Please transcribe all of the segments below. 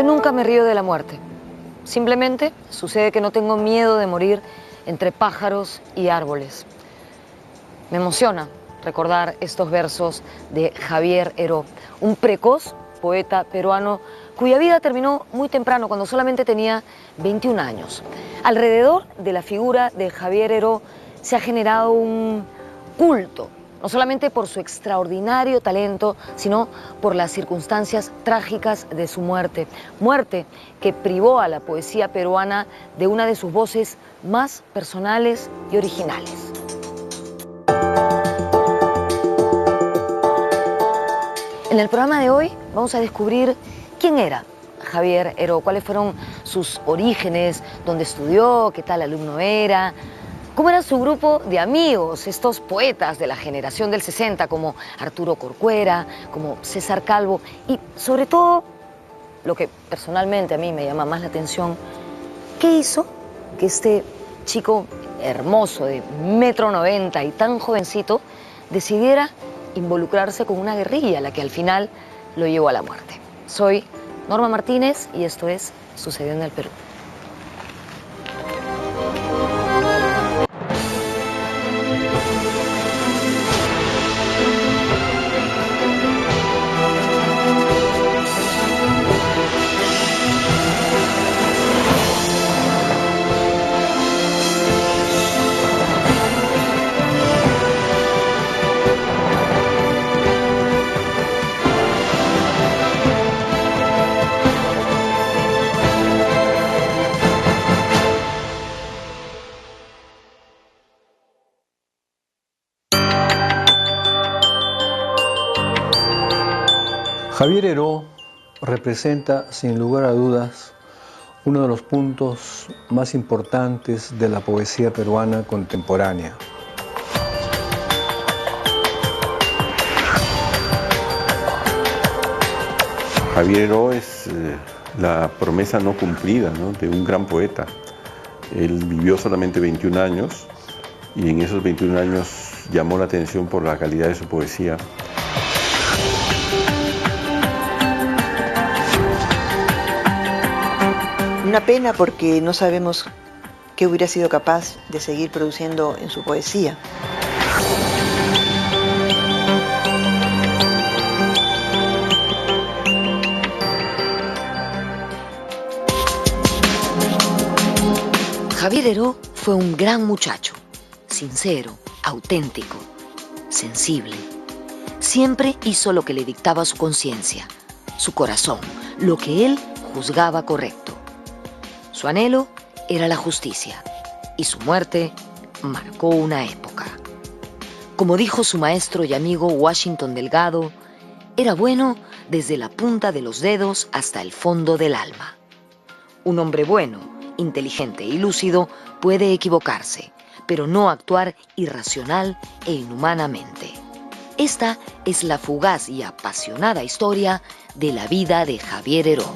Yo nunca me río de la muerte. Simplemente sucede que no tengo miedo de morir entre pájaros y árboles. Me emociona recordar estos versos de Javier Heró, un precoz poeta peruano cuya vida terminó muy temprano, cuando solamente tenía 21 años. Alrededor de la figura de Javier Heró se ha generado un culto, no solamente por su extraordinario talento, sino por las circunstancias trágicas de su muerte. Muerte que privó a la poesía peruana de una de sus voces más personales y originales. En el programa de hoy vamos a descubrir quién era Javier Heró, cuáles fueron sus orígenes, dónde estudió, qué tal alumno era, cómo era su grupo de amigos, estos poetas de la generación del 60 como Arturo Corcuera, como César Calvo y sobre todo, lo que personalmente a mí me llama más la atención, ¿qué hizo que este chico hermoso de 1,90 m y tan jovencito decidiera involucrarse con una guerrilla, la que al final lo llevó a la muerte? Soy Norma Martínez y esto es Sucedió en el Perú. Javier Heró representa, sin lugar a dudas, uno de los puntos más importantes de la poesía peruana contemporánea. Javier Heró es la promesa no cumplida, ¿no?, de un gran poeta. Él vivió solamente 21 años y en esos 21 años llamó la atención por la calidad de su poesía. Una pena porque no sabemos qué hubiera sido capaz de seguir produciendo en su poesía. Javier Heró fue un gran muchacho, sincero, auténtico, sensible. Siempre hizo lo que le dictaba su conciencia, su corazón, lo que él juzgaba correcto. Su anhelo era la justicia y su muerte marcó una época. Como dijo su maestro y amigo Washington Delgado, era bueno desde la punta de los dedos hasta el fondo del alma. Un hombre bueno, inteligente y lúcido puede equivocarse, pero no actuar irracional e inhumanamente. Esta es la fugaz y apasionada historia de la vida de Javier Heró.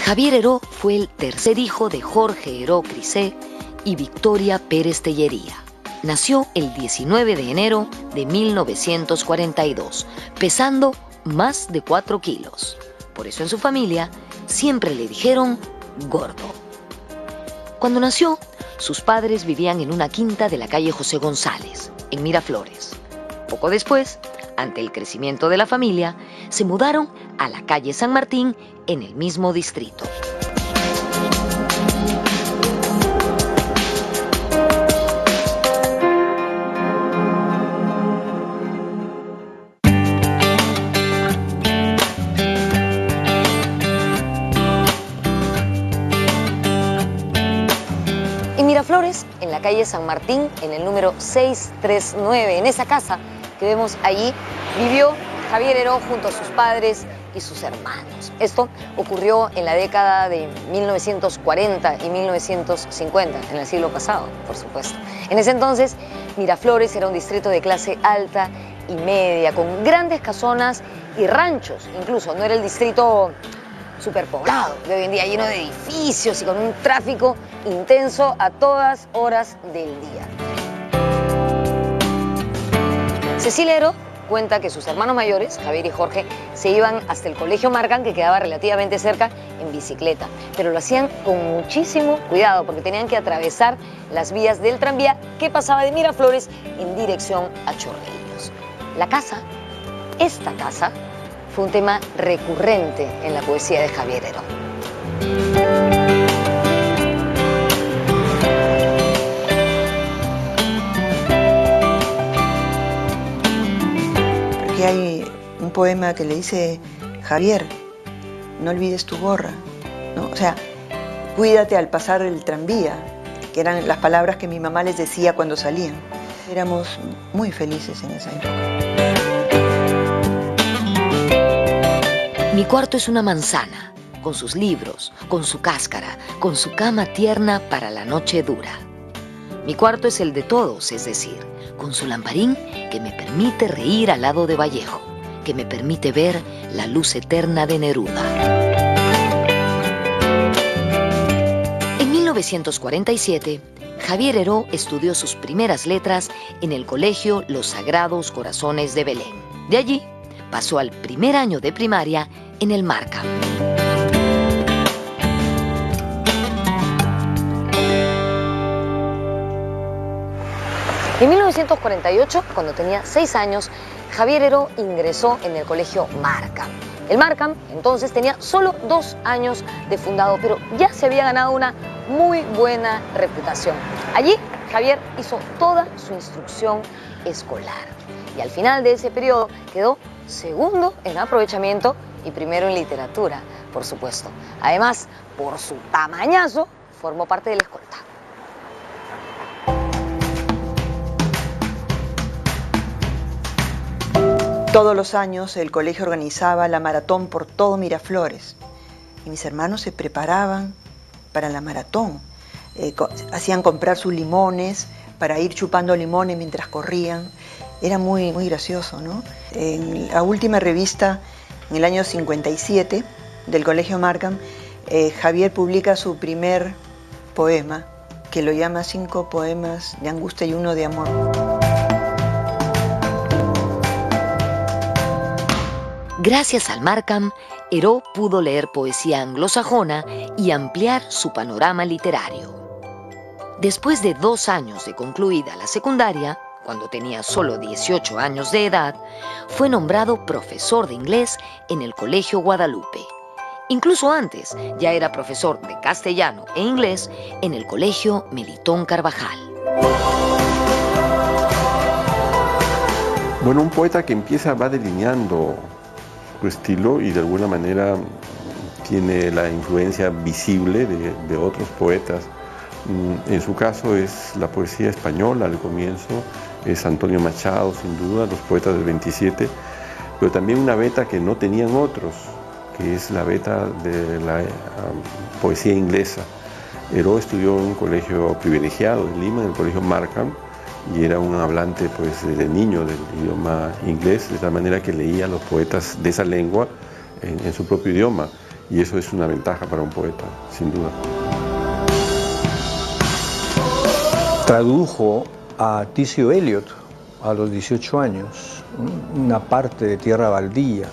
Javier Heró fue el tercer hijo de Jorge Heró Crisé y Victoria Pérez Tellería. Nació el 19 de enero de 1942, pesando más de 4 kilos. Por eso en su familia siempre le dijeron gordo. Cuando nació, sus padres vivían en una quinta de la calle José González, en Miraflores. Poco después, ante el crecimiento de la familia, se mudaron a la calle San Martín en el mismo distrito. En Miraflores, en la calle San Martín, en el número 639, en esa casa que vemos allí, vivió Javier Heró junto a sus padres y sus hermanos. Esto ocurrió en la década de 1940 y 1950, en el siglo pasado, por supuesto. En ese entonces, Miraflores era un distrito de clase alta y media, con grandes casonas y ranchos, incluso. No era el distrito superpoblado de hoy en día, lleno de edificios y con un tráfico intenso a todas horas del día. Cecilia Heró cuenta que sus hermanos mayores, Javier y Jorge, se iban hasta el colegio Markham, que quedaba relativamente cerca, en bicicleta, pero lo hacían con muchísimo cuidado porque tenían que atravesar las vías del tranvía que pasaba de Miraflores en dirección a Chorrillos. La casa, esta casa, fue un tema recurrente en la poesía de Javier Heró. Hay un poema que le dice: Javier, no olvides tu gorra, ¿no? O sea, cuídate al pasar el tranvía, que eran las palabras que mi mamá les decía cuando salían. Éramos muy felices en esa época. Mi cuarto es una manzana, con sus libros, con su cáscara, con su cama tierna para la noche dura. Mi cuarto es el de todos, es decir, con su lamparín que me permite reír al lado de Vallejo, que me permite ver la luz eterna de Neruda. En 1947, Javier Heró estudió sus primeras letras en el colegio Los Sagrados Corazones de Belén. De allí pasó al primer año de primaria en el Markham. En 1948, cuando tenía 6 años, Javier Heró ingresó en el colegio Markham. El Markham entonces tenía solo 2 años de fundado, pero ya se había ganado una muy buena reputación. Allí, Javier hizo toda su instrucción escolar y al final de ese periodo quedó segundo en aprovechamiento y primero en literatura, por supuesto. Además, por su tamañazo, formó parte de la escolta. Todos los años el colegio organizaba la maratón por todo Miraflores y mis hermanos se preparaban para la maratón. Hacían comprar sus limones para ir chupando limones mientras corrían. Era muy gracioso, ¿no? En la última revista, en el año 57, del colegio Markham, Javier publica su primer poema, que lo llama 5 poemas de angustia y 1 de amor. Gracias al Markham, Heró pudo leer poesía anglosajona y ampliar su panorama literario. Después de 2 años de concluida la secundaria, cuando tenía solo 18 años de edad, fue nombrado profesor de inglés en el Colegio Guadalupe. Incluso antes, ya era profesor de castellano e inglés en el Colegio Melitón Carvajal. Bueno, un poeta que va delineando su estilo y de alguna manera tiene la influencia visible de otros poetas. En su caso es la poesía española al comienzo, es Antonio Machado sin duda, los poetas del 27, pero también una veta que no tenían otros, que es la veta de la poesía inglesa. Heró estudió en un colegio privilegiado en Lima, en el colegio Markham, y era un hablante pues desde niño del idioma inglés, de tal manera que leía a los poetas de esa lengua en su propio idioma, y eso es una ventaja para un poeta, sin duda. Tradujo a T.C. Eliot a los 18 años, una parte de Tierra Baldía.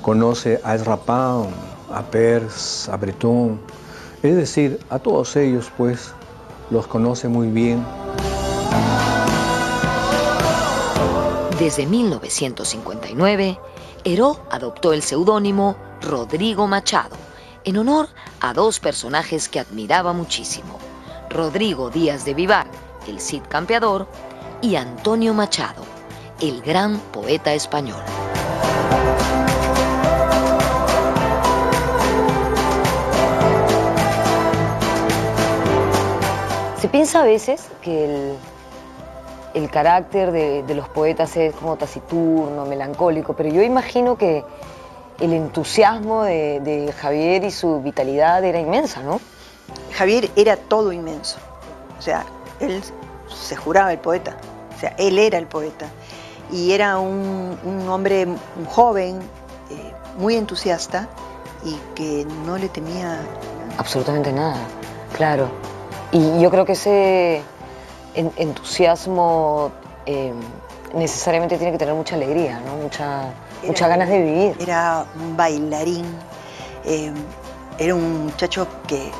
Conoce a Ezra Pound, a Peirce, a Breton, es decir, a todos ellos pues los conoce muy bien. Desde 1959, Heró adoptó el seudónimo Rodrigo Machado, en honor a 2 personajes que admiraba muchísimo: Rodrigo Díaz de Vivar, el Cid Campeador, y Antonio Machado, el gran poeta español. Se piensa a veces que el carácter de los poetas es como taciturno, melancólico, pero yo imagino que el entusiasmo de Javier y su vitalidad era inmensa, ¿no? Javier era todo inmenso, o sea, él se juraba el poeta, o sea, él era el poeta. Y era un hombre joven, muy entusiasta y que no le temía absolutamente nada, claro. Y yo creo que ese entusiasmo necesariamente tiene que tener mucha alegría, ¿no? Muchas ganas de vivir. Era un bailarín, era un muchacho que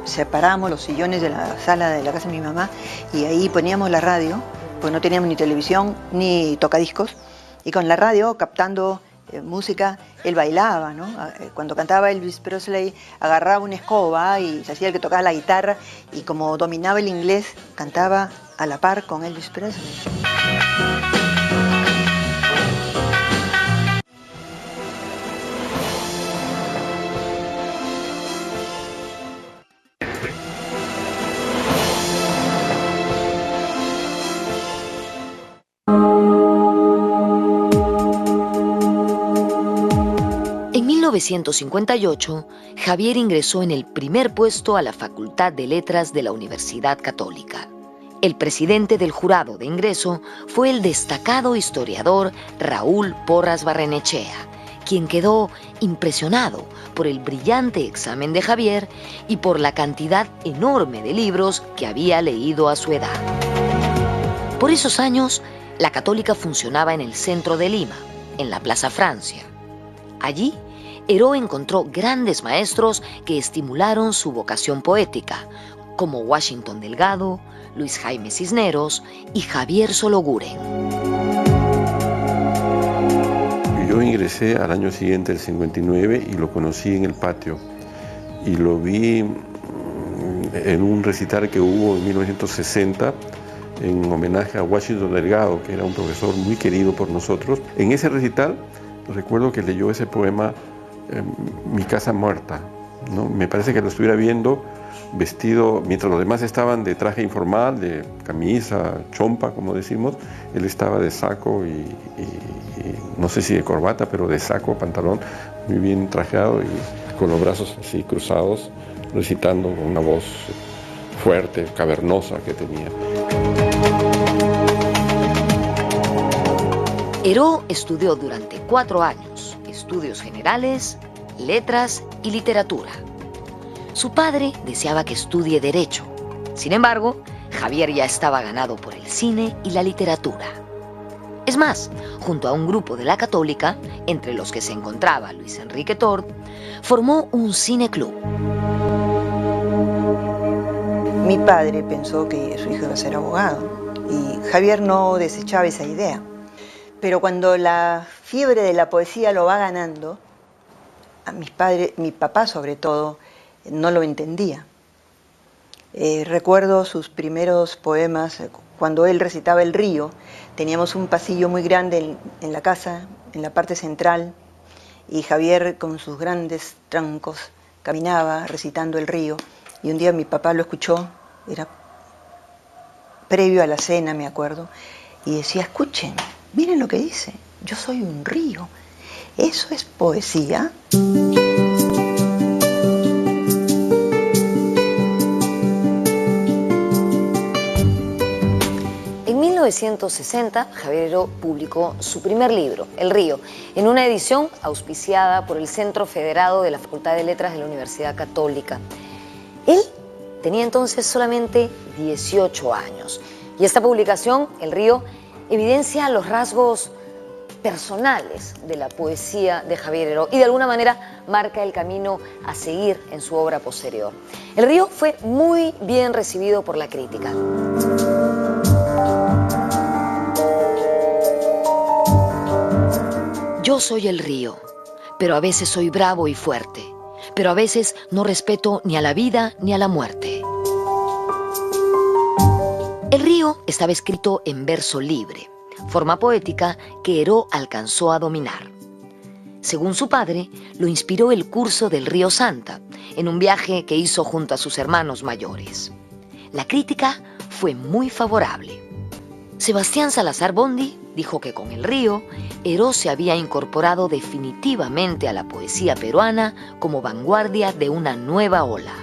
separábamos los sillones de la sala de la casa de mi mamá y ahí poníamos la radio, pues no teníamos ni televisión ni tocadiscos, y con la radio captando música, él bailaba, ¿no? Cuando cantaba Elvis Presley, agarraba una escoba y se hacía el que tocaba la guitarra, y como dominaba el inglés, cantaba a la par con Elvis Presley. En 1958, Javier ingresó en el primer puesto a la Facultad de Letras de la Universidad Católica. El presidente del jurado de ingreso fue el destacado historiador Raúl Porras Barrenechea, quien quedó impresionado por el brillante examen de Javier y por la cantidad enorme de libros que había leído a su edad. Por esos años, la Católica funcionaba en el centro de Lima, en la Plaza Francia. Allí, Heró encontró grandes maestros que estimularon su vocación poética, como Washington Delgado, Luis Jaime Cisneros y Javier Sologuren. Yo ingresé al año siguiente, el 59, y lo conocí en el patio. Y lo vi en un recital que hubo en 1960, en homenaje a Washington Delgado, que era un profesor muy querido por nosotros. En ese recital, recuerdo que leyó ese poema, Mi casa muerta, ¿no? Me parece que lo estuviera viendo vestido, mientras los demás estaban de traje informal, de camisa, chompa, como decimos, él estaba de saco y no sé si de corbata, pero de saco, pantalón, muy bien trajeado y con los brazos así cruzados, recitando con una voz fuerte, cavernosa que tenía. Heró estudió durante 4 años estudios generales, letras y literatura. Su padre deseaba que estudie Derecho. Sin embargo, Javier ya estaba ganado por el cine y la literatura. Es más, junto a un grupo de la Católica, entre los que se encontraba Luis Enrique Tord, formó un cineclub. Mi padre pensó que su hijo iba a ser abogado y Javier no desechaba esa idea. Pero cuando la fiebre de la poesía lo va ganando, a mis padres, mi papá sobre todo, no lo entendía. Recuerdo sus primeros poemas, cuando él recitaba El río, teníamos un pasillo muy grande en la casa, en la parte central, y Javier con sus grandes troncos caminaba recitando El río, y un día mi papá lo escuchó, era previo a la cena, me acuerdo, y decía, escuchen, miren lo que dice, yo soy un río, ¿eso es poesía? En 1960, Javier Heró publicó su primer libro, El río, en una edición auspiciada por el Centro Federado de la Facultad de Letras de la Universidad Católica. Él tenía entonces solamente 18 años y esta publicación, El río, evidencia los rasgos personales de la poesía de Javier Heró y de alguna manera marca el camino a seguir en su obra posterior. El río fue muy bien recibido por la crítica. Yo soy el río, pero a veces soy bravo y fuerte, pero a veces no respeto ni a la vida ni a la muerte. El río estaba escrito en verso libre, forma poética que Heró alcanzó a dominar. Según su padre, lo inspiró el curso del río Santa, en un viaje que hizo junto a sus hermanos mayores. La crítica fue muy favorable. Sebastián Salazar Bondy dijo que con El río, Heró se había incorporado definitivamente a la poesía peruana como vanguardia de una nueva ola.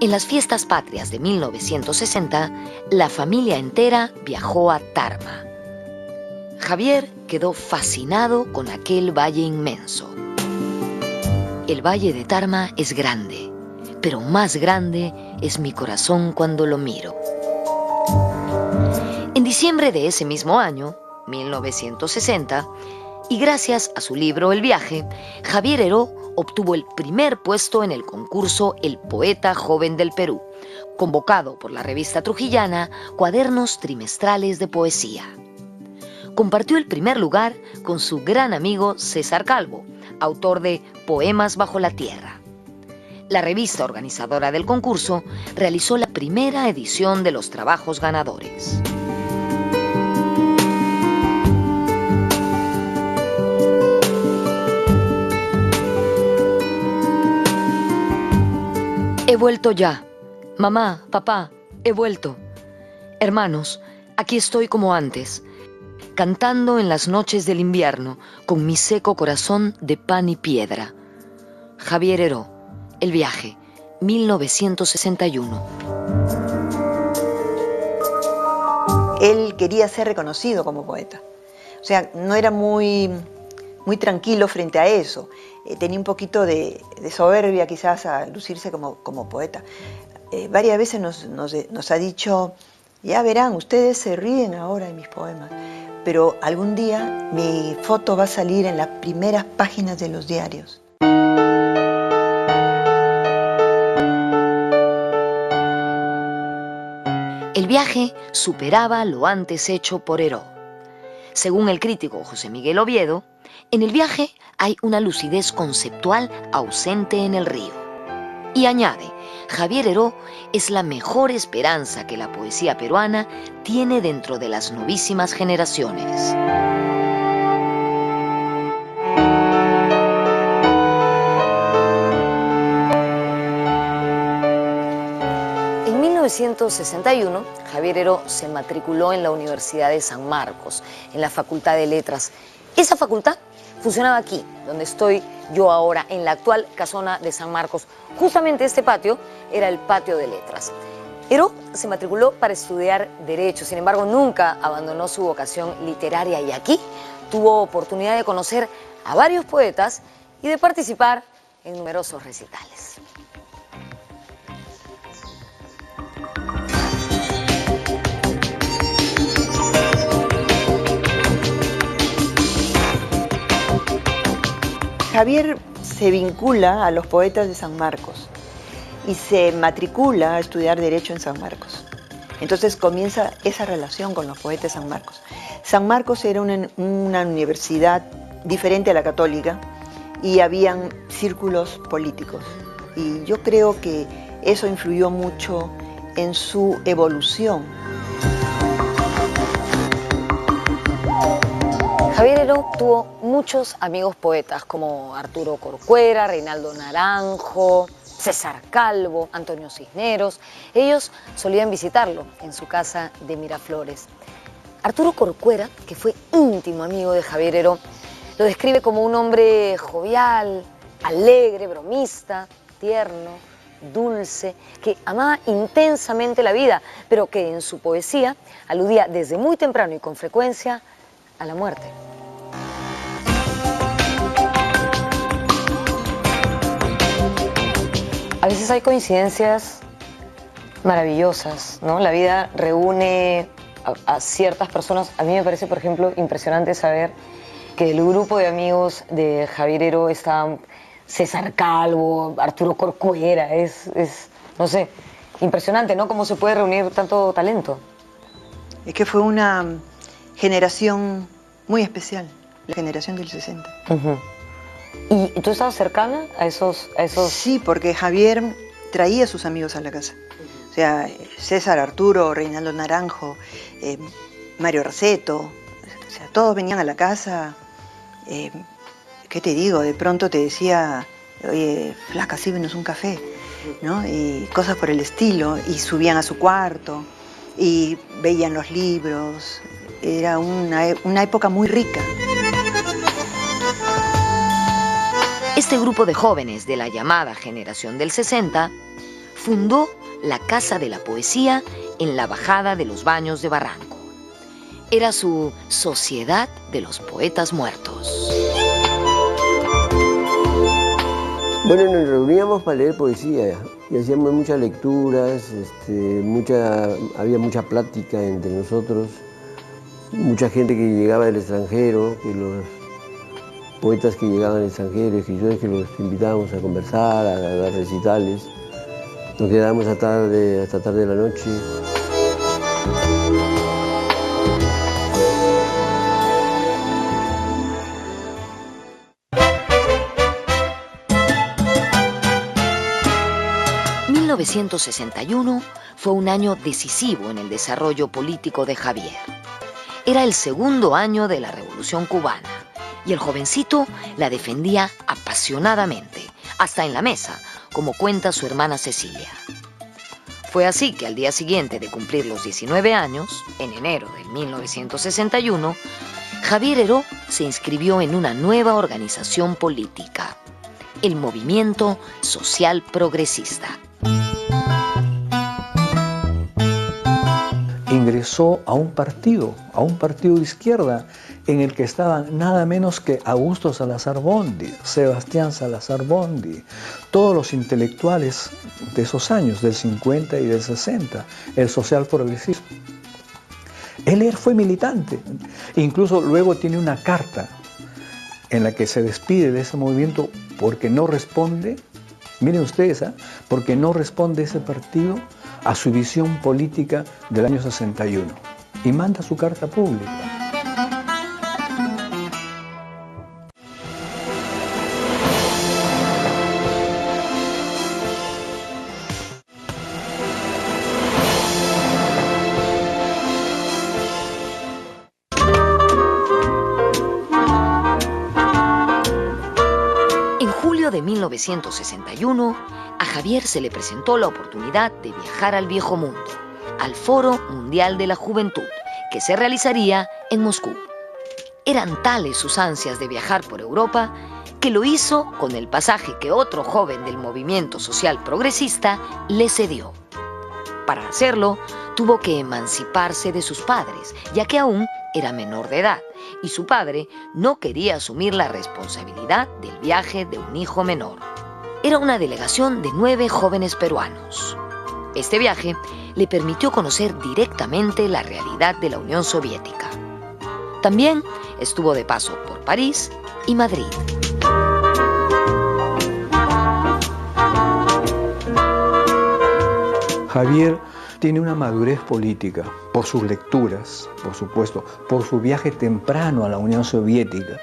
En las fiestas patrias de 1960, la familia entera viajó a Tarma. Javier quedó fascinado con aquel valle inmenso. El valle de Tarma es grande, pero más grande es mi corazón cuando lo miro. En diciembre de ese mismo año, 1960, y gracias a su libro El viaje, Javier Heró obtuvo el primer puesto en el concurso El Poeta Joven del Perú, convocado por la revista trujillana Cuadernos Trimestrales de Poesía. Compartió el primer lugar con su gran amigo César Calvo, autor de Poemas bajo la tierra. La revista organizadora del concurso realizó la primera edición de los trabajos ganadores. He vuelto ya. Mamá, papá, he vuelto. Hermanos, aquí estoy como antes, cantando en las noches del invierno con mi seco corazón de pan y piedra. Javier Heró, El viaje, 1961. Él quería ser reconocido como poeta. O sea, no era muy tranquilo frente a eso. Tenía un poquito de soberbia quizás a lucirse como poeta. Varias veces nos ha dicho, ya verán, ustedes se ríen ahora de mis poemas, pero algún día mi foto va a salir en las primeras páginas de los diarios. El viaje superaba lo antes hecho por Heró. Según el crítico José Miguel Oviedo, en el viaje hay una lucidez conceptual ausente en el río. Y añade, Javier Heró es la mejor esperanza que la poesía peruana tiene dentro de las novísimas generaciones. En 1961, Javier Heró se matriculó en la Universidad de San Marcos, en la Facultad de Letras. Esa facultad funcionaba aquí, donde estoy yo ahora, en la actual casona de San Marcos. Justamente este patio era el patio de letras. Heró se matriculó para estudiar Derecho, sin embargo nunca abandonó su vocación literaria y aquí tuvo oportunidad de conocer a varios poetas y de participar en numerosos recitales. Javier se vincula a los poetas de San Marcos y se matricula a estudiar Derecho en San Marcos. Entonces comienza esa relación con los poetas de San Marcos. San Marcos era una universidad diferente a la católica y habían círculos políticos. Y yo creo que eso influyó mucho en su evolución. Javier Heró tuvo muchos amigos poetas como Arturo Corcuera, Reinaldo Naranjo, César Calvo, Antonio Cisneros. Ellos solían visitarlo en su casa de Miraflores. Arturo Corcuera, que fue íntimo amigo de Javier Heró, lo describe como un hombre jovial, alegre, bromista, tierno, dulce, que amaba intensamente la vida, pero que en su poesía aludía desde muy temprano y con frecuencia a la muerte. A veces hay coincidencias maravillosas, ¿no? La vida reúne a ciertas personas. A mí me parece, por ejemplo, impresionante saber que del grupo de amigos de Javier Heró estaban César Calvo, Arturo Corcuera. No sé, impresionante, ¿no? Cómo se puede reunir tanto talento. Es que fue una generación muy especial, la generación del 60. ¿Y tú estabas cercana a esos...? Sí, porque Javier traía a sus amigos a la casa. O sea, César, Arturo, Reinaldo Naranjo, Mario Raceto, o sea, todos venían a la casa. ¿Qué te digo? De pronto te decía, oye, flaca, sírvenos un café, ¿no? Y cosas por el estilo, y subían a su cuarto, y veían los libros. Era una época muy rica. Este grupo de jóvenes de la llamada generación del 60 fundó la Casa de la Poesía en la Bajada de los Baños de Barranco. Era su Sociedad de los Poetas Muertos. Bueno, nos reuníamos para leer poesía y hacíamos muchas lecturas, había mucha plática entre nosotros, mucha gente que llegaba del extranjero, que los poetas que llegaban del extranjero, escritores que los invitábamos a conversar, a dar recitales. Nos quedábamos hasta tarde de la noche. En 1961 fue un año decisivo en el desarrollo político de Javier. Era el segundo año de la Revolución Cubana y el jovencito la defendía apasionadamente, hasta en la mesa, como cuenta su hermana Cecilia. Fue así que al día siguiente de cumplir los 19 años, en enero de 1961, Javier Heró se inscribió en una nueva organización política, el Movimiento Social Progresista. Ingresó a un partido de izquierda, en el que estaban nada menos que Augusto Salazar Bondy, Sebastián Salazar Bondy, todos los intelectuales de esos años, del 50 y del 60, el social progresismo. Él fue militante, incluso luego tiene una carta en la que se despide de ese movimiento porque no responde, miren ustedes, porque no responde ese partido a su visión política del año 61 y manda su carta pública. En julio de 1961, a Javier se le presentó la oportunidad de viajar al Viejo Mundo, al Foro Mundial de la Juventud, que se realizaría en Moscú. Eran tales sus ansias de viajar por Europa que lo hizo con el pasaje que otro joven del movimiento social progresista le cedió. Para hacerlo, tuvo que emanciparse de sus padres, ya que aún era menor de edad, y su padre no quería asumir la responsabilidad del viaje de un hijo menor. Era una delegación de 9 jóvenes peruanos. Este viaje le permitió conocer directamente la realidad de la Unión Soviética. También estuvo de paso por París y Madrid. Javier tiene una madurez política por sus lecturas, por supuesto, por su viaje temprano a la Unión Soviética.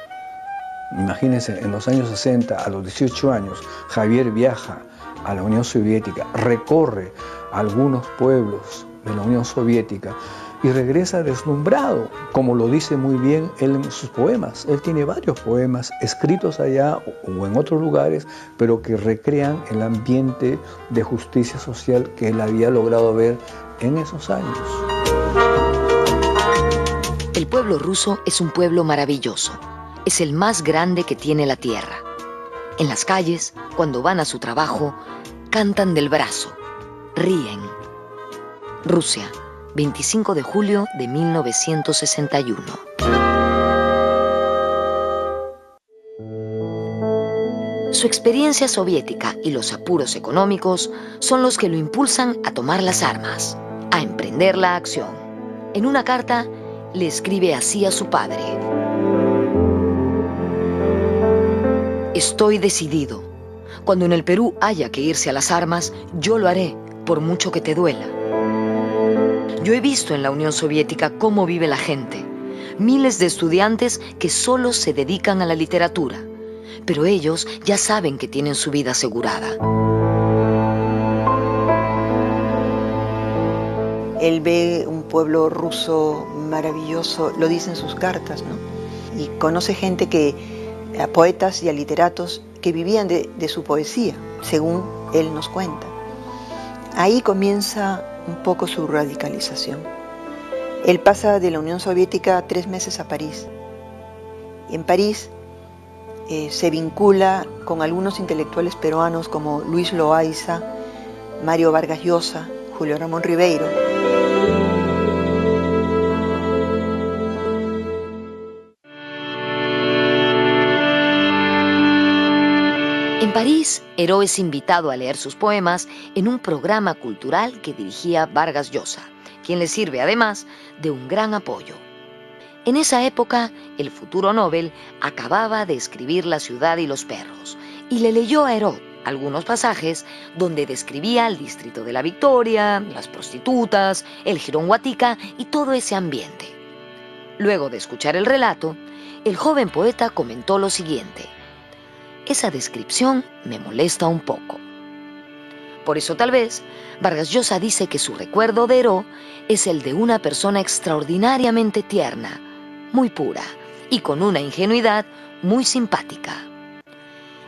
Imagínense, en los años 60, a los 18 años, Javier viaja a la Unión Soviética, recorre algunos pueblos de la Unión Soviética y regresa deslumbrado, como lo dice muy bien él en sus poemas. Él tiene varios poemas escritos allá o en otros lugares, pero que recrean el ambiente de justicia social que él había logrado ver en esos años. El pueblo ruso es un pueblo maravilloso. Es el más grande que tiene la tierra. En las calles, cuando van a su trabajo, cantan del brazo, ríen. Rusia, 25 de julio de 1961. Su experiencia soviética y los apuros económicos son los que lo impulsan a tomar las armas, a emprender la acción. En una carta, le escribe así a su padre: Estoy decidido. Cuando en el Perú haya que irse a las armas, yo lo haré, por mucho que te duela. Yo he visto en la Unión Soviética cómo vive la gente. Miles de estudiantes que solo se dedican a la literatura, pero ellos ya saben que tienen su vida asegurada. Él ve un pueblo ruso maravilloso, lo dice en sus cartas, ¿no? Y conoce gente a poetas y a literatos que vivían de su poesía, según él nos cuenta. Ahí comienza un poco su radicalización. Él pasa de la Unión Soviética 3 meses a París. En París se vincula con algunos intelectuales peruanos como Luis Loaiza, Mario Vargas Llosa, Julio Ramón Ribeiro. En París Heró es invitado a leer sus poemas en un programa cultural que dirigía Vargas Llosa, quien le sirve además de un gran apoyo. En esa época, el futuro Nobel acababa de escribir La ciudad y los perros y le leyó a Heró algunos pasajes donde describía el distrito de la Victoria, las prostitutas, el Jirón Guatica y todo ese ambiente. Luego de escuchar el relato, el joven poeta comentó lo siguiente: esa descripción me molesta un poco. Por eso tal vez Vargas Llosa dice que su recuerdo de Heró es el de una persona extraordinariamente tierna, muy pura y con una ingenuidad muy simpática.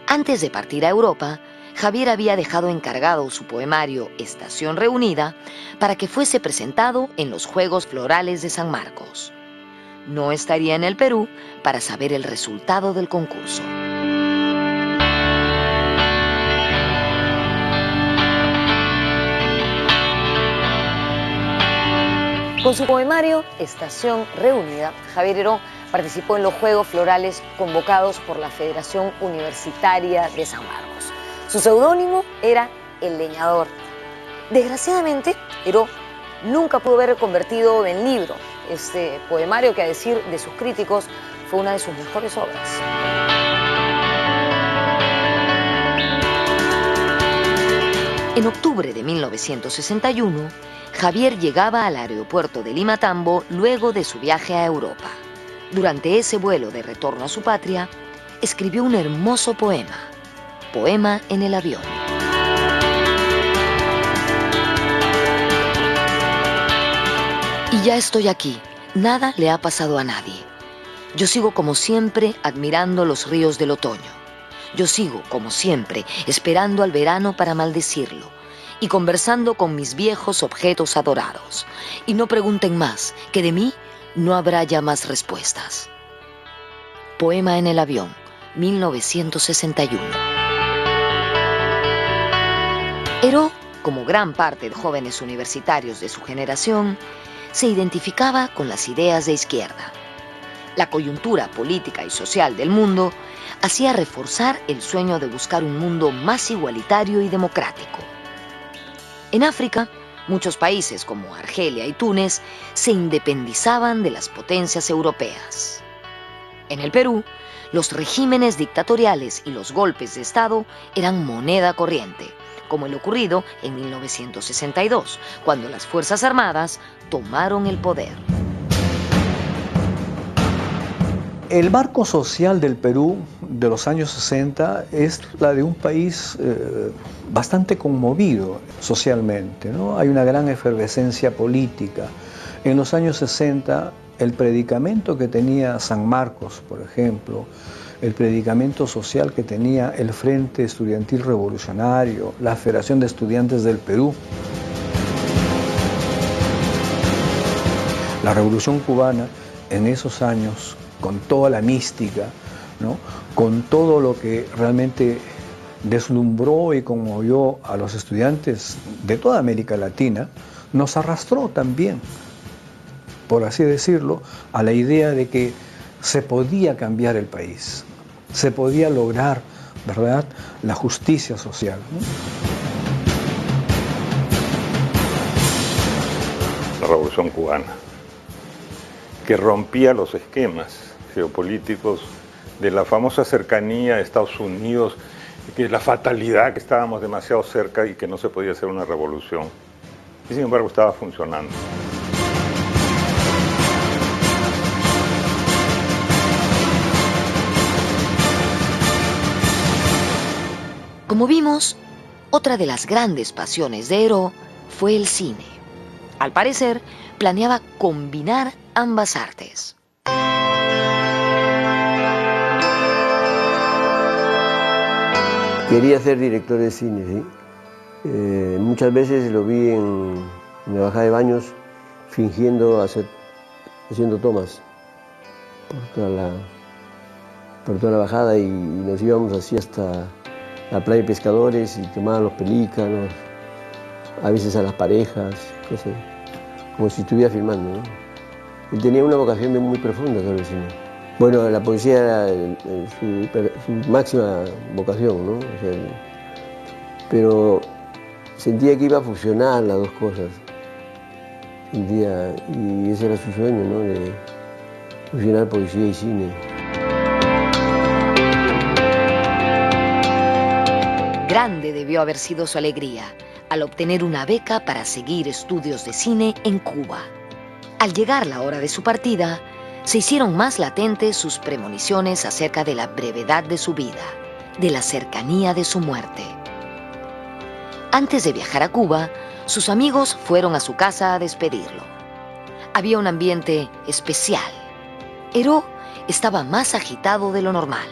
Antes de partir a Europa, Javier había dejado encargado su poemario Estación Reunida para que fuese presentado en los Juegos Florales de San Marcos. No estaría en el Perú para saber el resultado del concurso. Con su poemario Estación Reunida, Javier Heró participó en los Juegos Florales convocados por la Federación Universitaria de San Marcos. Su seudónimo era El Leñador. Desgraciadamente, Heró nunca pudo ver convertido en libro este poemario que, a decir de sus críticos, fue una de sus mejores obras. En octubre de 1961, Javier llegaba al aeropuerto de Lima Tambo luego de su viaje a Europa. Durante ese vuelo de retorno a su patria, escribió un hermoso poema, Poema en el avión. Y ya estoy aquí, nada le ha pasado a nadie. Yo sigo como siempre admirando los ríos del otoño. Yo sigo como siempre esperando al verano para maldecirlo y conversando con mis viejos objetos adorados. Y no pregunten más, que de mí no habrá ya más respuestas. Poema en el avión, 1961. Heró, como gran parte de jóvenes universitarios de su generación, se identificaba con las ideas de izquierda. La coyuntura política y social del mundo hacía reforzar el sueño de buscar un mundo más igualitario y democrático. En África, muchos países como Argelia y Túnez se independizaban de las potencias europeas. En el Perú, los regímenes dictatoriales y los golpes de Estado eran moneda corriente, como el ocurrido en 1962, cuando las Fuerzas Armadas tomaron el poder. El marco social del Perú de los años 60 es la de un país bastante conmovido socialmente, ¿no? Hay una gran efervescencia política. En los años 60, el predicamento que tenía San Marcos, por ejemplo, el predicamento social que tenía el Frente Estudiantil Revolucionario, la Federación de Estudiantes del Perú, la Revolución Cubana en esos años, con toda la mística, ¿no? Con todo lo que realmente deslumbró y conmovió a los estudiantes de toda América Latina, nos arrastró también, por así decirlo, a la idea de que se podía cambiar el país, se podía lograr, ¿verdad?, la justicia social, ¿no? La Revolución Cubana, que rompía los esquemas geopolíticos de la famosa cercanía a Estados Unidos, que la fatalidad que estábamos demasiado cerca y que no se podía hacer una revolución. Y sin embargo estaba funcionando. Como vimos, otra de las grandes pasiones de Heró fue el cine. Al parecer, planeaba combinar ambas artes. Quería ser director de cine, ¿sí? Muchas veces lo vi en la bajada de Baños fingiendo haciendo tomas por toda la bajada, y nos íbamos así hasta la playa de pescadores y tomaban los pelícanos, a veces a las parejas, cosas, como si estuviera filmando, ¿no? Él tenía una vocación muy profunda sobre el cine. Bueno, la poesía era su máxima vocación, ¿no? O sea, pero sentía que iba a fusionar las dos cosas. Sentía, y ese era su sueño, ¿no? De fusionar poesía y cine. Grande debió haber sido su alegría al obtener una beca para seguir estudios de cine en Cuba. Al llegar la hora de su partida, se hicieron más latentes sus premoniciones acerca de la brevedad de su vida, de la cercanía de su muerte. Antes de viajar a Cuba, sus amigos fueron a su casa a despedirlo. Había un ambiente especial. Heró estaba más agitado de lo normal.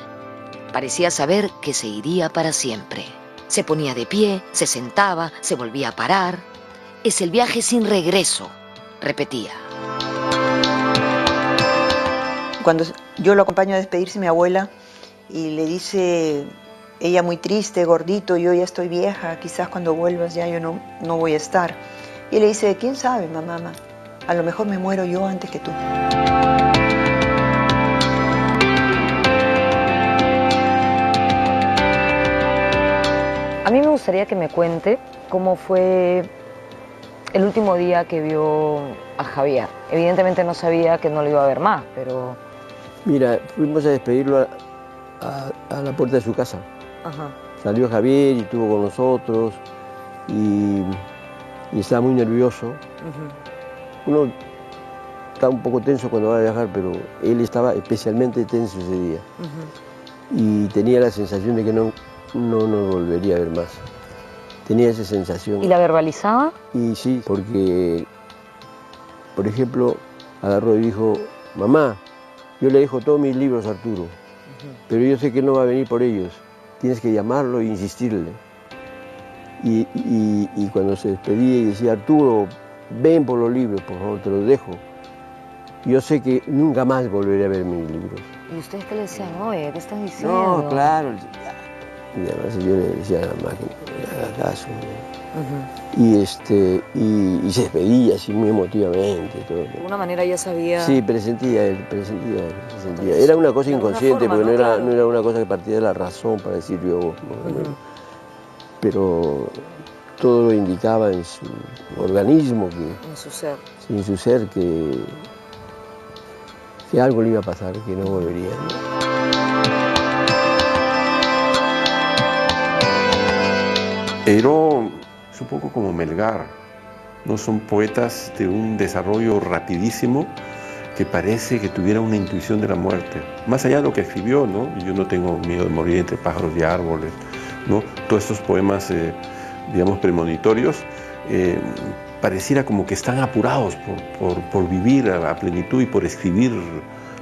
Parecía saber que se iría para siempre. Se ponía de pie, se sentaba, se volvía a parar. Es el viaje sin regreso, repetía. Cuando yo lo acompaño a despedirse mi abuela y le dice, ella muy triste, gordito, yo ya estoy vieja, quizás cuando vuelvas ya yo no voy a estar. Y él le dice, ¿quién sabe, mamá? A lo mejor me muero yo antes que tú. A mí me gustaría que me cuente cómo fue el último día que vio a Javier. Evidentemente no sabía que no lo iba a ver más, pero... Mira, fuimos a despedirlo a la puerta de su casa. Ajá. Salió Javier y estuvo con nosotros y estaba muy nervioso. Uno está un poco tenso cuando va a viajar, pero él estaba especialmente tenso ese día. Y tenía la sensación de que no nos volvería a ver más. Tenía esa sensación. ¿Y la verbalizaba? Y sí, porque, por ejemplo, agarró y dijo, mamá, yo le dejo todos mis libros a Arturo, pero yo sé que él no va a venir por ellos. Tienes que llamarlo e insistirle. Y cuando se despedía y decía, Arturo, ven por los libros, por favor, te los dejo. Yo sé que nunca más volveré a ver mis libros. ¿Y ustedes qué le decían? Oye, ¿qué estás diciendo? No, claro. Y además yo le decía a la máquina, no haga caso. Y se despedía así muy emotivamente. Todo. De alguna manera ya sabía... Sí, presentía. Era una cosa inconsciente, porque no era una cosa que partía de la razón para decir yo. Pero todo lo indicaba en su organismo, en su ser, que algo le iba a pasar, que no volvería. Heró es un poco como Melgar, ¿no? Son poetas de un desarrollo rapidísimo que parece que tuviera una intuición de la muerte. Más allá de lo que escribió, ¿no? Yo no tengo miedo de morir entre pájaros y árboles, ¿no? Todos estos poemas, digamos, premonitorios, pareciera como que están apurados por vivir a plenitud y por escribir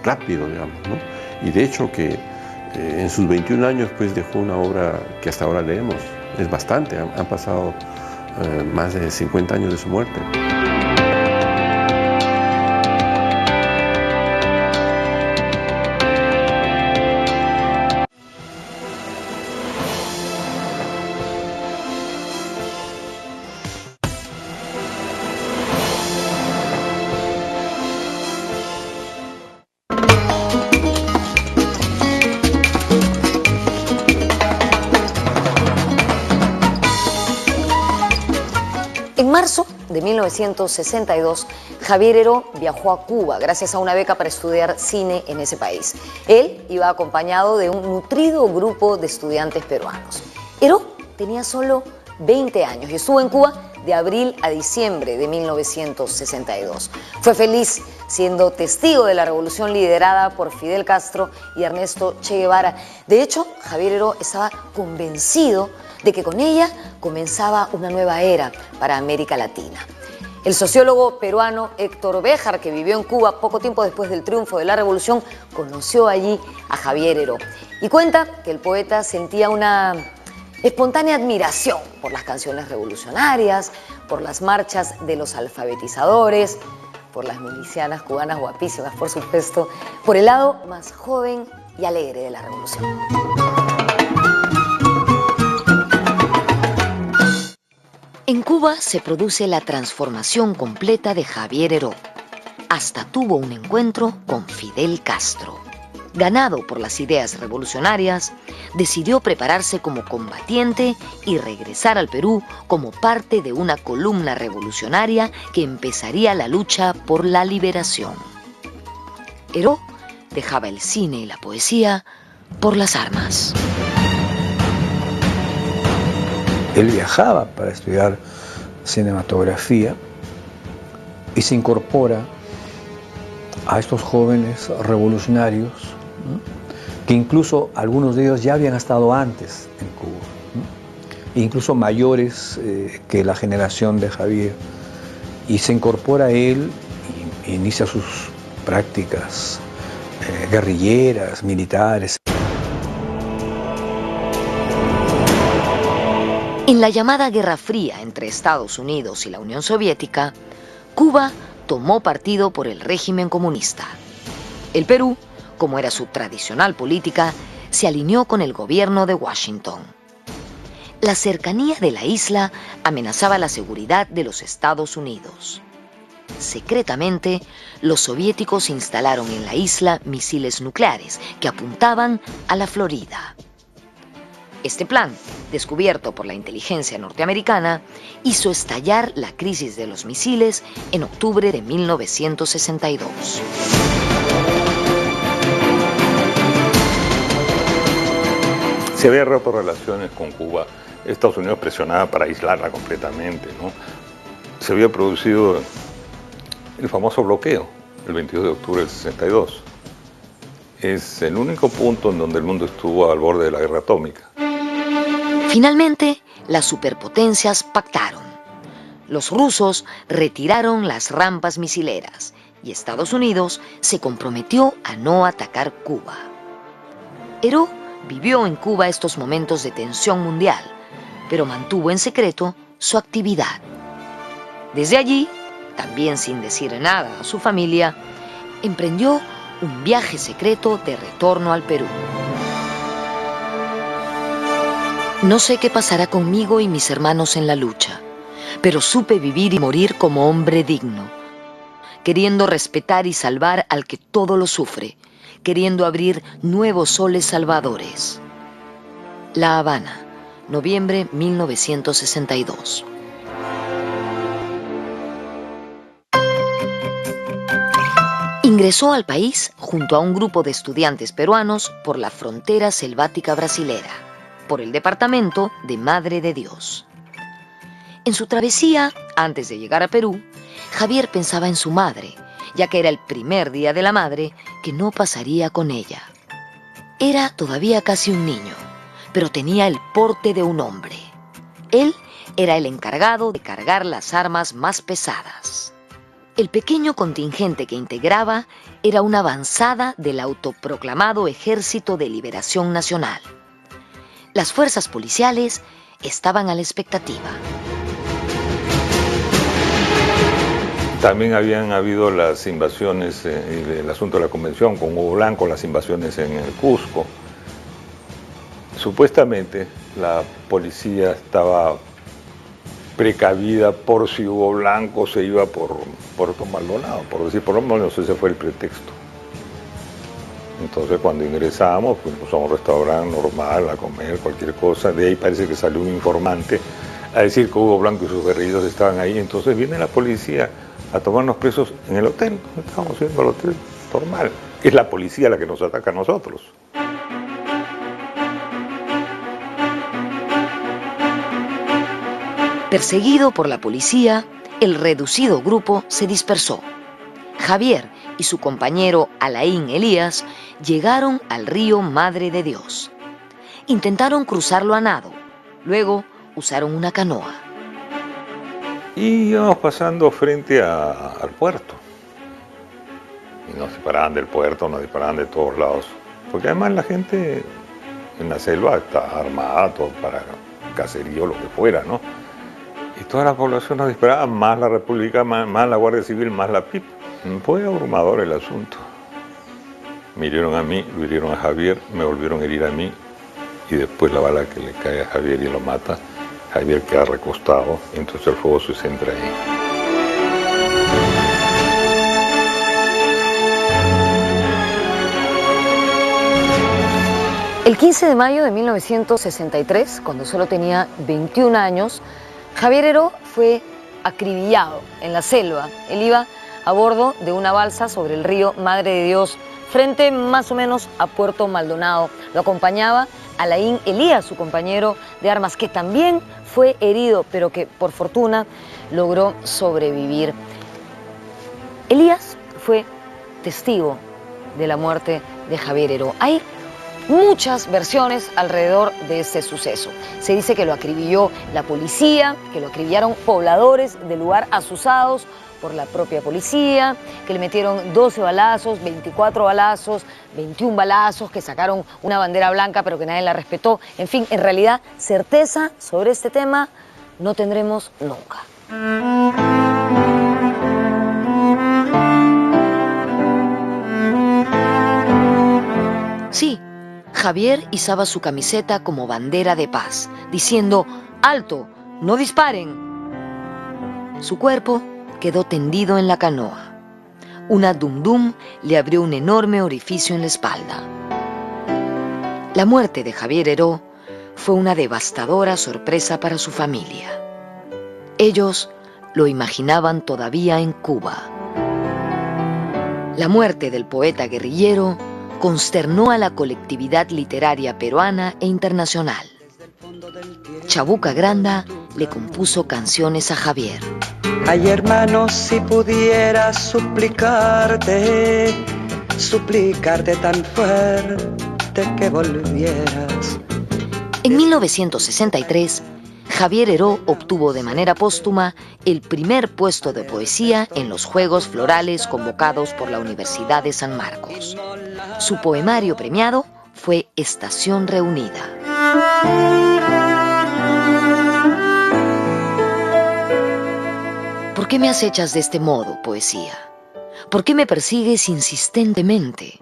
rápido, digamos, ¿no? Y de hecho que en sus 21 años pues dejó una obra que hasta ahora leemos. Es bastante, han pasado más de 50 años de su muerte. En marzo de 1962, Javier Heró viajó a Cuba gracias a una beca para estudiar cine en ese país. Él iba acompañado de un nutrido grupo de estudiantes peruanos. Heró tenía solo 20 años y estuvo en Cuba de abril a diciembre de 1962. Fue feliz siendo testigo de la revolución liderada por Fidel Castro y Ernesto Che Guevara. De hecho, Javier Heró estaba convencido de que con ella comenzaba una nueva era para América Latina. El sociólogo peruano Héctor Béjar, que vivió en Cuba poco tiempo después del triunfo de la revolución, conoció allí a Javier Heró y cuenta que el poeta sentía una espontánea admiración por las canciones revolucionarias, por las marchas de los alfabetizadores, por las milicianas cubanas guapísimas, por supuesto, por el lado más joven y alegre de la revolución. En Cuba se produce la transformación completa de Javier Heró. Hasta tuvo un encuentro con Fidel Castro. ganado por las ideas revolucionarias, decidió prepararse como combatiente y regresar al Perú como parte de una columna revolucionaria que empezaría la lucha por la liberación. Heró dejaba el cine y la poesía por las armas. Él viajaba para estudiar cinematografía y se incorpora a estos jóvenes revolucionarios, ¿no?, que incluso algunos de ellos ya habían estado antes en Cuba, ¿no?, incluso mayores que la generación de Javier, y se incorpora a él e inicia sus prácticas guerrilleras, militares. En la llamada Guerra Fría entre Estados Unidos y la Unión Soviética, Cuba tomó partido por el régimen comunista. El Perú, como era su tradicional política, se alineó con el gobierno de Washington. La cercanía de la isla amenazaba la seguridad de los Estados Unidos. Secretamente, los soviéticos instalaron en la isla misiles nucleares que apuntaban a la Florida. Este plan, descubierto por la inteligencia norteamericana, hizo estallar la crisis de los misiles en octubre de 1962. Se había roto relaciones con Cuba. Estados Unidos presionaba para aislarla completamente, ¿no? Se había producido el famoso bloqueo, el 22 de octubre del 62. Es el único punto en donde el mundo estuvo al borde de la guerra atómica. Finalmente, las superpotencias pactaron. Los rusos retiraron las rampas misileras y Estados Unidos se comprometió a no atacar Cuba. Heró vivió en Cuba estos momentos de tensión mundial, pero mantuvo en secreto su actividad. Desde allí, también sin decir nada a su familia, emprendió un viaje secreto de retorno al Perú. No sé qué pasará conmigo y mis hermanos en la lucha, pero supe vivir y morir como hombre digno, queriendo respetar y salvar al que todo lo sufre, queriendo abrir nuevos soles salvadores. La Habana, noviembre 1962. Ingresó al país junto a un grupo de estudiantes peruanos por la frontera selvática brasilera, por el departamento de Madre de Dios. En su travesía, antes de llegar a Perú, Javier pensaba en su madre, ya que era el primer día de la madre que no pasaría con ella. Era todavía casi un niño, pero tenía el porte de un hombre. Él era el encargado de cargar las armas más pesadas. El pequeño contingente que integraba era una avanzada del autoproclamado Ejército de Liberación Nacional. Las fuerzas policiales estaban a la expectativa. También habían habido las invasiones, el asunto de la convención con Hugo Blanco, las invasiones en el Cusco. Supuestamente la policía estaba precavida por si Hugo Blanco se iba por Puerto Maldonado, por decir, por lo menos ese fue el pretexto. Entonces cuando ingresamos, fuimos a un restaurante normal a comer cualquier cosa, de ahí parece que salió un informante a decir que Hugo Blanco y sus guerrilleros estaban ahí, entonces viene la policía a tomarnos presos en el hotel, estábamos yendo al hotel normal, es la policía la que nos ataca a nosotros. Perseguido por la policía, el reducido grupo se dispersó. Javier y su compañero Alain Elías llegaron al río Madre de Dios. Intentaron cruzarlo a nado, luego usaron una canoa. Y íbamos pasando frente al puerto. Y nos disparaban del puerto, nos disparaban de todos lados. Porque además la gente en la selva está armada todo para cacería o lo que fuera, ¿no? Y toda la población nos disparaba, más la República, más la Guardia Civil, más la PIP. Fue abrumador el asunto. Me hirieron a mí, lo hirieron a Javier, me volvieron a herir a mí. Y después la bala que le cae a Javier y lo mata. Javier queda recostado, entonces el fuego se centra ahí. El 15 de mayo de 1963, cuando solo tenía 21 años, Javier Heró fue acribillado en la selva. Él iba a bordo de una balsa sobre el río Madre de Dios, frente más o menos a Puerto Maldonado. Lo acompañaba Alain Elías, su compañero de armas, que también fue herido, pero que por fortuna logró sobrevivir. Elías fue testigo de la muerte de Javier Heró. Hay muchas versiones alrededor de este suceso. Se dice que lo acribilló la policía, que lo acribillaron pobladores del lugar asusados por la propia policía, que le metieron 12 balazos, 24 balazos, 21 balazos, que sacaron una bandera blanca pero que nadie la respetó. En fin, en realidad, certeza sobre este tema no tendremos nunca. Sí, Javier izaba su camiseta como bandera de paz, diciendo: ¡alto, no disparen! Su cuerpo quedó tendido en la canoa. Una dum-dum le abrió un enorme orificio en la espalda. La muerte de Javier Heró fue una devastadora sorpresa para su familia. Ellos lo imaginaban todavía en Cuba. La muerte del poeta guerrillero consternó a la colectividad literaria peruana e internacional. Chabuca Granda le compuso canciones a Javier. Ay, hermano, si pudiera suplicarte tan fuerte que volvieras. En 1963, Javier Heró obtuvo de manera póstuma el primer puesto de poesía en los Juegos Florales convocados por la Universidad de San Marcos. Su poemario premiado fue Estación Reunida. ¿Por qué me acechas de este modo, poesía? ¿Por qué me persigues insistentemente?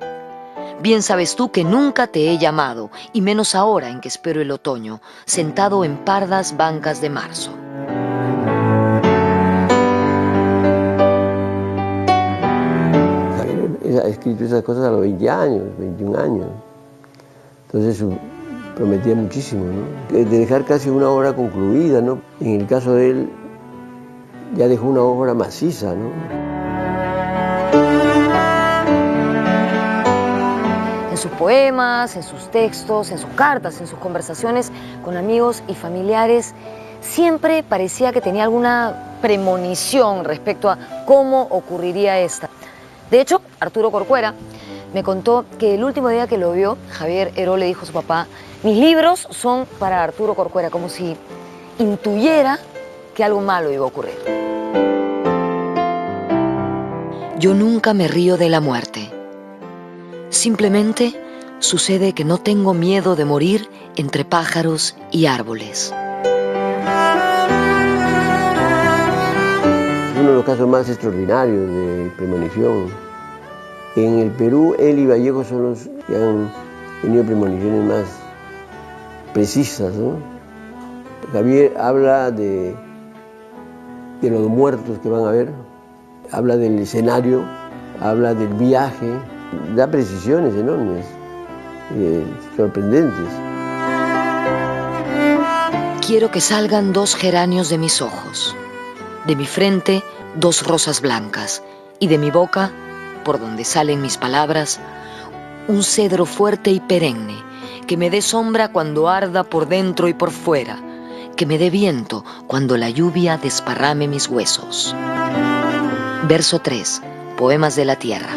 Bien sabes tú que nunca te he llamado, y menos ahora en que espero el otoño, sentado en pardas bancas de marzo. Ha escrito esas cosas a los 20 años, 21 años. Entonces prometía muchísimo, ¿no? De dejar casi una obra concluida, ¿no? En el caso de él, ya dejó una obra maciza, ¿no? En sus poemas, en sus textos, en sus cartas, en sus conversaciones con amigos y familiares, siempre parecía que tenía alguna premonición respecto a cómo ocurriría esta. De hecho, Arturo Corcuera me contó que el último día que lo vio, Javier Heró le dijo a su papá: mis libros son para Arturo Corcuera, como si intuyera que algo malo iba a ocurrir. Yo nunca me río de la muerte. Simplemente sucede que no tengo miedo de morir entre pájaros y árboles. Uno de los casos más extraordinarios de premonición. En el Perú, él y Vallejo son los que han tenido premoniciones más precisas, ¿no? Javier habla de los muertos que van a ver, habla del escenario, habla del viaje, da precisiones enormes, sorprendentes. Quiero que salgan 2 geranios de mis ojos, de mi frente 2 rosas blancas y de mi boca, por donde salen mis palabras, un cedro fuerte y perenne, que me dé sombra cuando arda por dentro y por fuera, que me dé viento cuando la lluvia desparrame mis huesos. Verso 3, Poemas de la Tierra.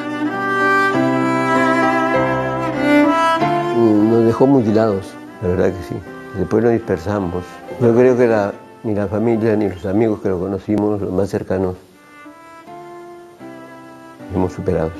Nos dejó mutilados, la verdad que sí. Después nos dispersamos. Yo creo que ni la familia ni los amigos que lo conocimos, los más cercanos, hemos superado.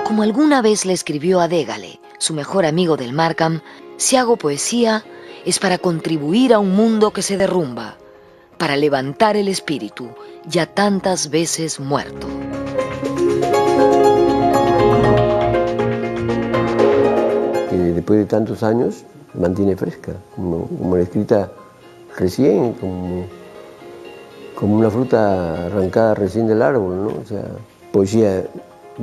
Como alguna vez le escribió a Dégale, su mejor amigo del Markham, si hago poesía es para contribuir a un mundo que se derrumba, para levantar el espíritu ya tantas veces muerto. después de tantos años, se mantiene fresca, como la escrita recién, como una fruta arrancada recién del árbol, ¿no? O sea, poesía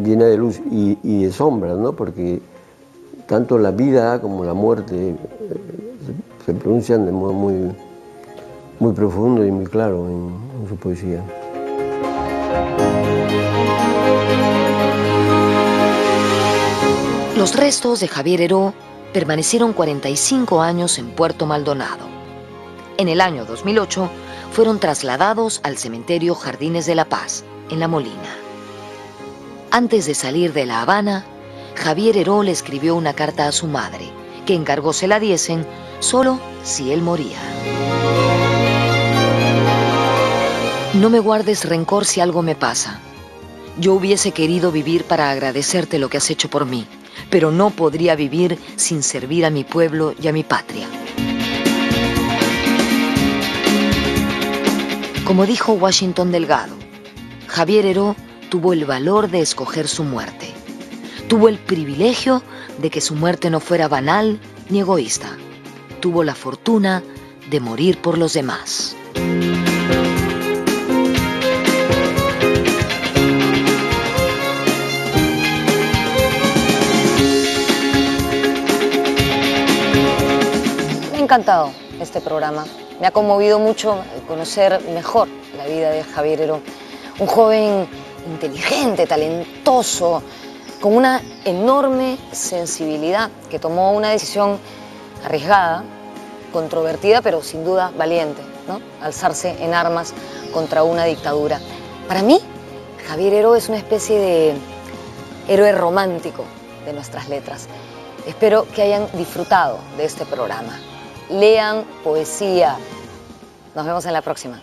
llena de luz y de sombras, ¿no? Porque tanto la vida como la muerte se pronuncian de modo muy profundo y muy claro en su poesía. Los restos de Javier Heró permanecieron 45 años en Puerto Maldonado. En el año 2008 fueron trasladados al cementerio Jardines de la Paz, en La Molina. Antes de salir de La Habana, Javier Heró le escribió una carta a su madre, que encargó se la diesen solo si él moría. No me guardes rencor si algo me pasa. Yo hubiese querido vivir para agradecerte lo que has hecho por mí, pero no podría vivir sin servir a mi pueblo y a mi patria. Como dijo Washington Delgado, Javier Heró tuvo el valor de escoger su muerte. Tuvo el privilegio de que su muerte no fuera banal ni egoísta. Tuvo la fortuna de morir por los demás. Me ha encantado este programa. Me ha conmovido mucho conocer mejor la vida de Javier Heró. Un joven inteligente, talentoso, con una enorme sensibilidad, que tomó una decisión arriesgada, controvertida, pero sin duda valiente, ¿no? Alzarse en armas contra una dictadura. Para mí, Javier Heró es una especie de héroe romántico de nuestras letras. Espero que hayan disfrutado de este programa. Lean poesía. Nos vemos en la próxima.